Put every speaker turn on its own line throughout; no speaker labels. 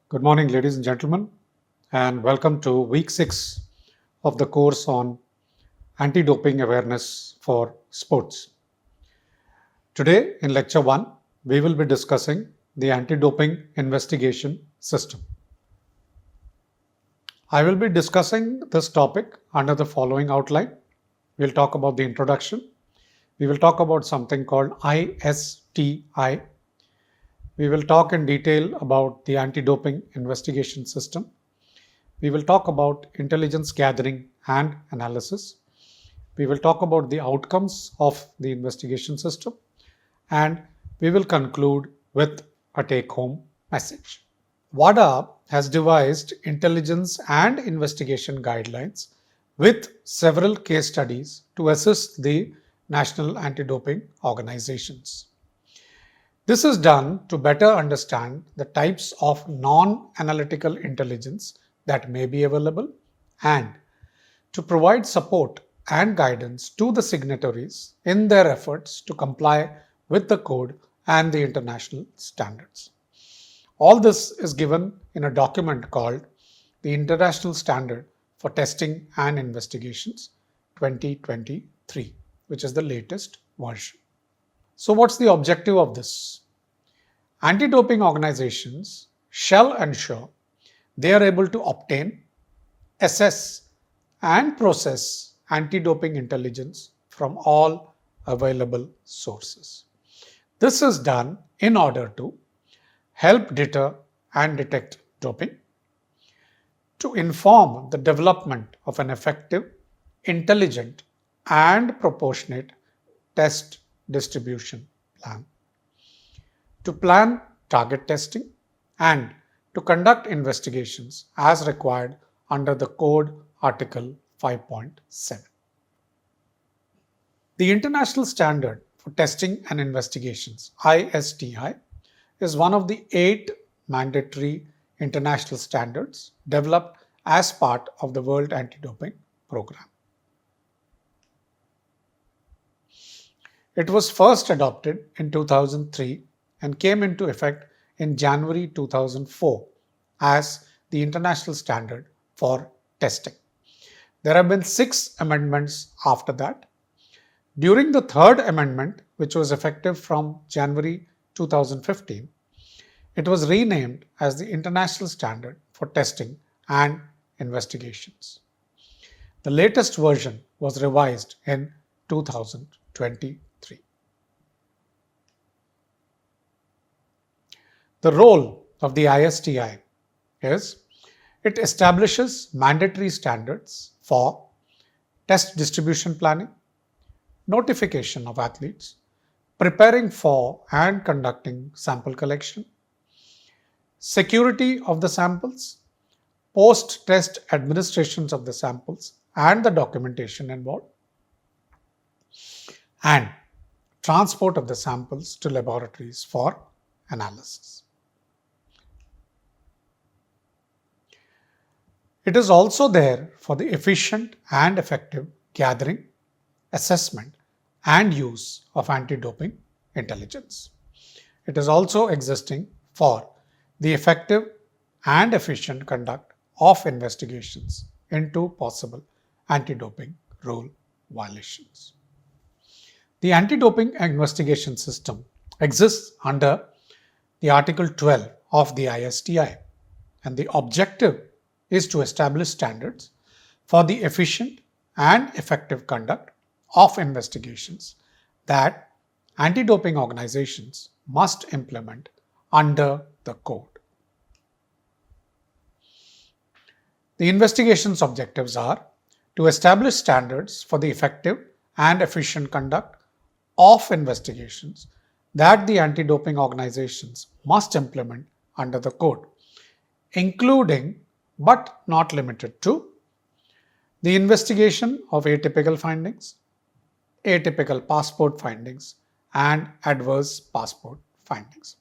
Good morning, ladies and gentlemen, and welcome to week 6 of the course on anti doping awareness for sports. Today, in lecture 1, we will be discussing the anti doping investigation system. I will be discussing this topic under the following outline. We'll talk about the introduction, we will talk about something called ISTI. We will talk in detail about the anti doping investigation system. We will talk about intelligence gathering and analysis. We will talk about the outcomes of the investigation system. And we will conclude with a take home message. WADA has devised intelligence and investigation guidelines with several case studies to assist the national anti doping organizations. This is done to better understand the types of non analytical intelligence that may be available and to provide support and guidance to the signatories in their efforts to comply with the code and the international standards. All this is given in a document called the International Standard for Testing and Investigations 2023, which is the latest version. So, what's the objective of this? Anti doping organizations shall ensure they are able to obtain, assess, and process anti doping intelligence from all available sources. This is done in order to help deter and detect doping, to inform the development of an effective, intelligent, and proportionate test distribution plan, to plan target testing, and to conduct investigations as required under the Code Article 5.7. The International Standard for Testing and Investigations, ISTI, is one of the 8 mandatory international standards developed as part of the World Anti-Doping Program. It was first adopted in 2003 and came into effect in January 2004 as the international standard for testing. There have been 6 amendments after that. During the 3rd amendment, which was effective from January 2015, it was renamed as the International Standard for Testing and Investigations. The latest version was revised in 2023. The role of the ISTI is it establishes mandatory standards for test distribution planning, notification of athletes, preparing for and conducting sample collection, security of the samples, post-test administrations of the samples and the documentation involved, and transport of the samples to laboratories for analysis. It is also there for the efficient and effective gathering, assessment, and use of anti-doping intelligence. It is also existing for the effective and efficient conduct of investigations into possible anti-doping rule violations. The anti-doping investigation system exists under the Article 12 of the ISTI, and the objective is to establish standards for the efficient and effective conduct of investigations that anti-doping organizations must implement under the code. The investigation's objectives are to establish standards for the effective and efficient conduct of investigations that the anti-doping organizations must implement under the code, including but not limited to the investigation of atypical findings, atypical passport findings, and adverse passport findings.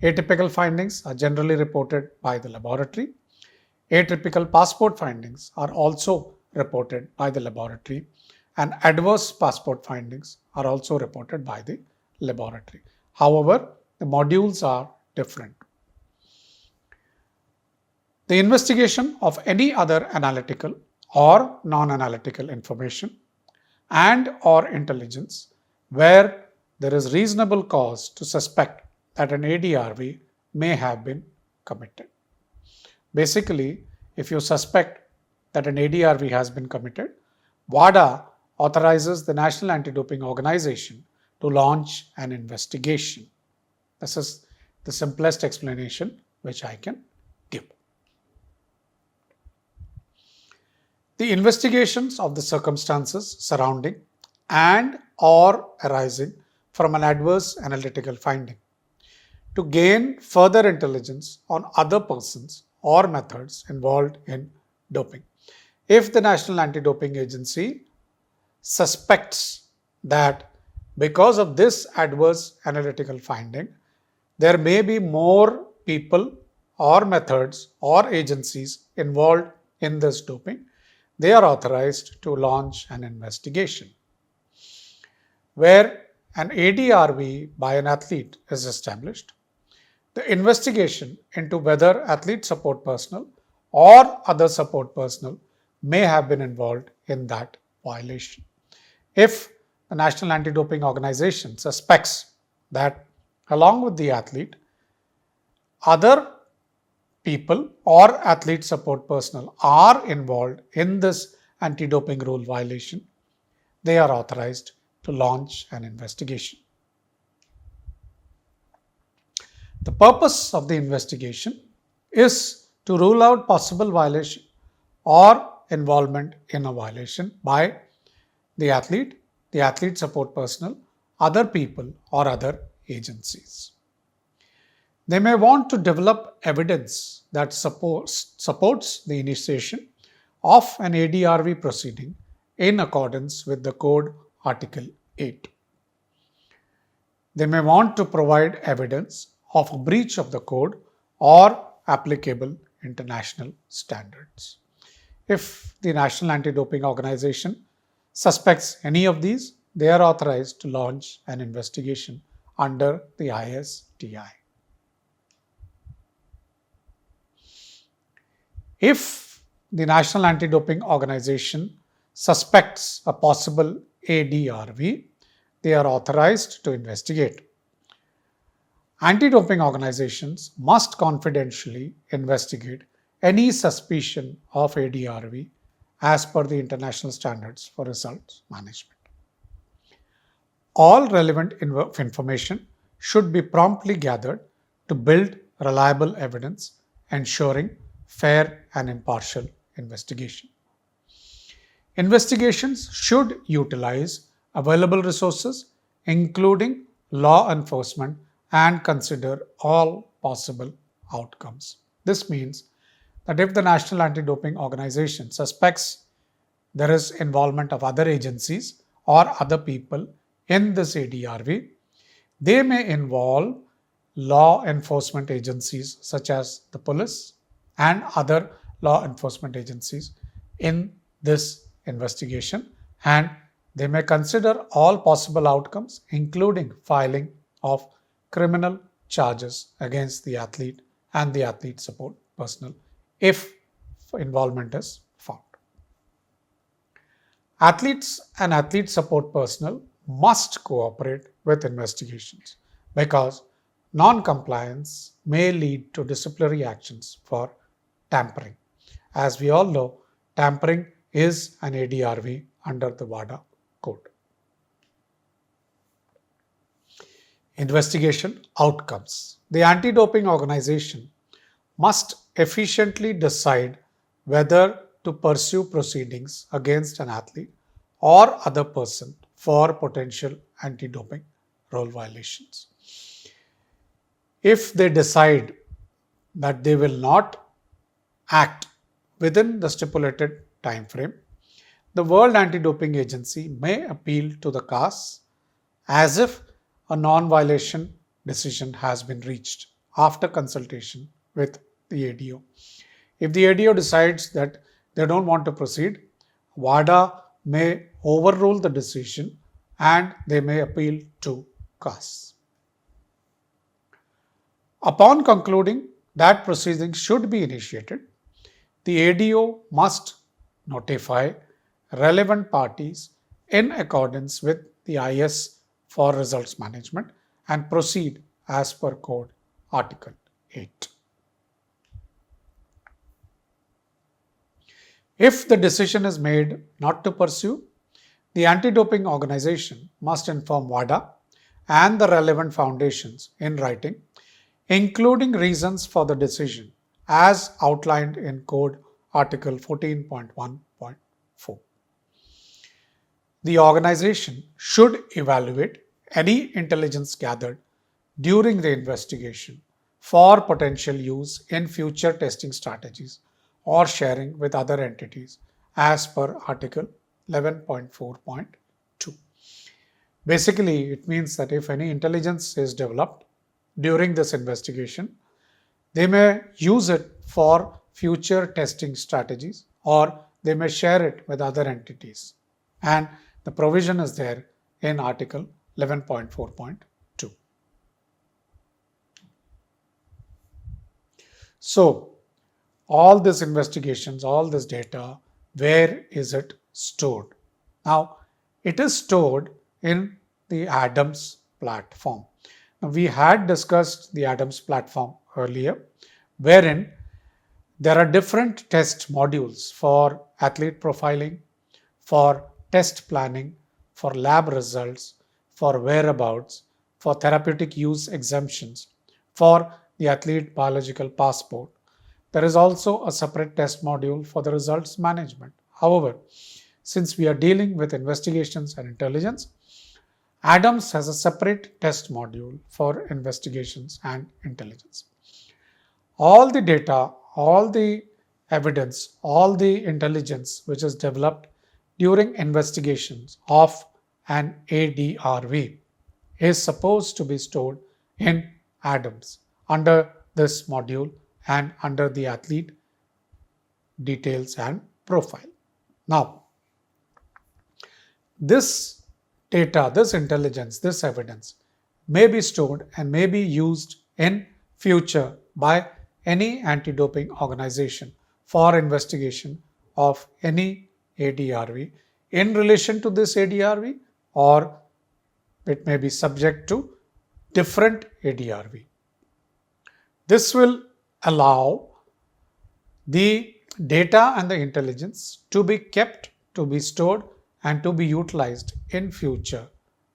Atypical findings are generally reported by the laboratory. Atypical passport findings are also reported by the laboratory, and adverse passport findings are also reported by the laboratory. However, the modules are different. The investigation of any other analytical or non-analytical information and or intelligence where there is reasonable cause to suspect that an ADRV may have been committed. Basically, if you suspect that an ADRV has been committed, WADA authorizes the National Anti-Doping Organization to launch an investigation. This is the simplest explanation which I can give. The investigations of the circumstances surrounding and or arising from an adverse analytical finding to gain further intelligence on other persons or methods involved in doping. If the National Anti-Doping Agency suspects that because of this adverse analytical finding, there may be more people or methods or agencies involved in this doping, they are authorized to launch an investigation. Where an ADRV by an athlete is established, the investigation into whether athlete support personnel or other support personnel may have been involved in that violation. If the National Anti-Doping Organization suspects that along with the athlete, other people or athlete support personnel are involved in this anti-doping rule violation, they are authorized to launch an investigation. The purpose of the investigation is to rule out possible violation or involvement in a violation by the athlete support personnel, other people or other agencies. They may want to develop evidence that supports the initiation of an ADRV proceeding in accordance with the Code Article 8. They may want to provide evidence of a breach of the code or applicable international standards. If the National Anti-Doping Organization suspects any of these, they are authorized to launch an investigation under the ISTI. If the National Anti-Doping Organization suspects a possible ADRV, they are authorized to investigate. Anti-doping organizations must confidentially investigate any suspicion of ADRV as per the international standards for results management. All relevant information should be promptly gathered to build reliable evidence, ensuring fair and impartial investigation. Investigations should utilize available resources, including law enforcement, and consider all possible outcomes. This means that if the National Anti-Doping Organization suspects there is involvement of other agencies or other people in this ADRV, they may involve law enforcement agencies such as the police and other law enforcement agencies in this investigation, and they may consider all possible outcomes, including filing of criminal charges against the athlete and the athlete support personnel if involvement is found. Athletes and athlete support personnel must cooperate with investigations because non-compliance may lead to disciplinary actions for tampering. As we all know, tampering is an ADRV under the WADA code. Investigation outcomes. The anti-doping organization must efficiently decide whether to pursue proceedings against an athlete or other person for potential anti-doping rule violations. If they decide that they will not act within the stipulated time frame, the World Anti-Doping Agency may appeal to the CAS as if a non-violation decision has been reached after consultation with the ADO. If the ADO decides that they don't want to proceed, WADA may overrule the decision and they may appeal to CAS. Upon concluding that proceedings should be initiated, the ADO must notify relevant parties in accordance with the IS for results management and proceed as per code article 8. If the decision is made not to pursue, the anti-doping organization must inform WADA and the relevant foundations in writing, including reasons for the decision as outlined in Code Article 14.1.4. The organization should evaluate any intelligence gathered during the investigation for potential use in future testing strategies or sharing with other entities as per Article 11.4.2. Basically, it means that if any intelligence is developed during this investigation, they may use it for future testing strategies or they may share it with other entities. And the provision is there in Article 11.4.2. So, all these investigations, all this data, where is it stored? Now, it is stored in the ADAMS platform. Now, we had discussed the ADAMS platform earlier, wherein there are different test modules for athlete profiling, for test planning, for lab results, for whereabouts, for therapeutic use exemptions, for the athlete biological passport. There is also a separate test module for the results management. However, since we are dealing with investigations and intelligence, ADAMS has a separate test module for investigations and intelligence. All the data, all the evidence, all the intelligence which is developed during investigations of an ADRV is supposed to be stored in ADAMS under this module and under the athlete details and profile. Now, this data, this intelligence, this evidence may be stored and may be used in future by any anti-doping organization for investigation of any ADRV in relation to this ADRV, or it may be subject to different ADRV. This will allow the data and the intelligence to be kept, to be stored, and to be utilized in future.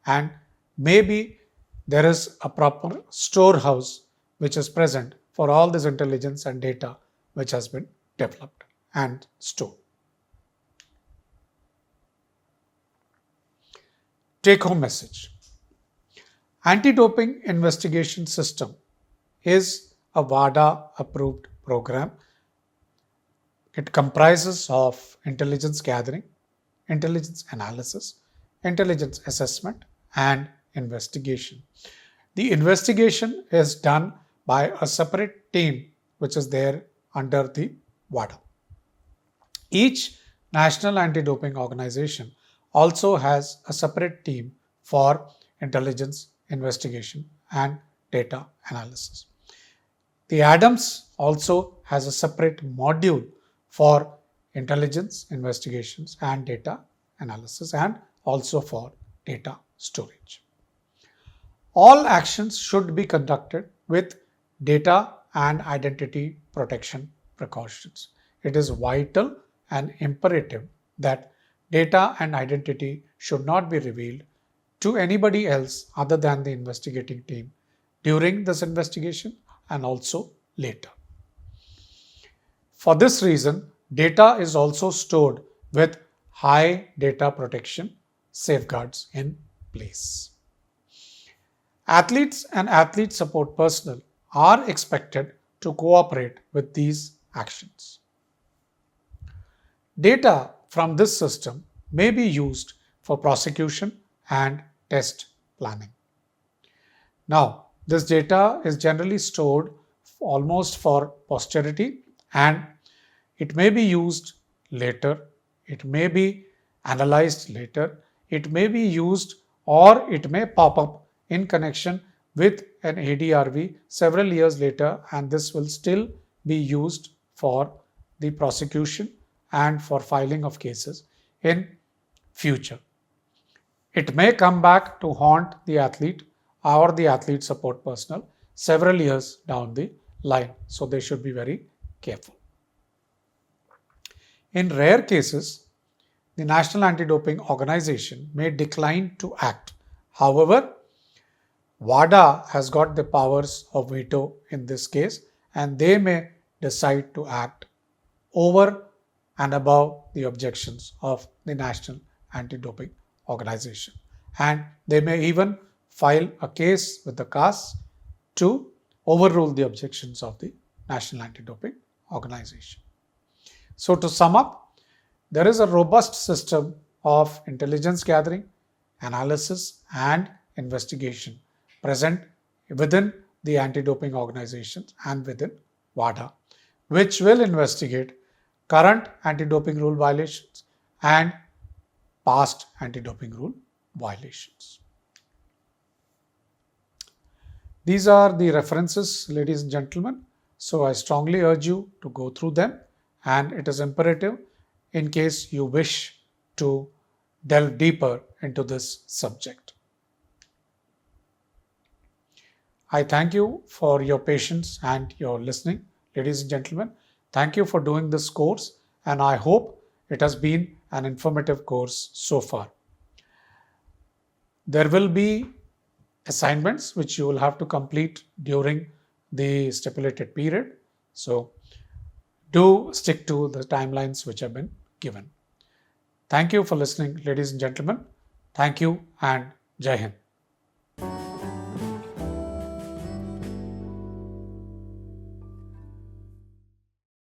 And maybe there is a proper storehouse which is present for all this intelligence and data which has been developed and stored. Take-home message. Anti-doping investigation system is a WADA approved program. It comprises of intelligence gathering, intelligence analysis, intelligence assessment, and investigation. The investigation is done by a separate team which is there under the WADA. Each national anti-doping organization also has a separate team for intelligence investigation and data analysis. The ADAMS also has a separate module for intelligence investigations and data analysis, and also for data storage. All actions should be conducted with data and identity protection precautions. It is vital and imperative that data and identity should not be revealed to anybody else other than the investigating team during this investigation and also later. For this reason, data is also stored with high data protection safeguards in place. Athletes and athlete support personnel are expected to cooperate with these actions. Data from this system may be used for prosecution and test planning. Now, this data is generally stored almost for posterity, and it may be used later, it may be analyzed later, it may be used or it may pop up in connection with an ADRV several years later, and this will still be used for the prosecution and for filing of cases in future. It may come back to haunt the athlete or the athlete support personnel several years down the line. So they should be very careful. In rare cases, the National Anti-Doping Organization may decline to act. However, WADA has got the powers of veto in this case, and they may decide to act over and above the objections of the National Anti-Doping Organization. And they may even file a case with the CAS to overrule the objections of the National Anti-Doping Organization. So to sum up, there is a robust system of intelligence gathering, analysis, and investigation present within the anti-doping organizations and within WADA, which will investigate current anti-doping rule violations and past anti-doping rule violations. These are the references, ladies and gentlemen. So I strongly urge you to go through them, and it is imperative in case you wish to delve deeper into this subject. I thank you for your patience and your listening, ladies and gentlemen. Thank you for doing this course, and I hope it has been an informative course so far. There will be assignments which you will have to complete during the stipulated period. So do stick to the timelines which have been given. Thank you for listening, ladies and gentlemen. Thank you and Jai Hind.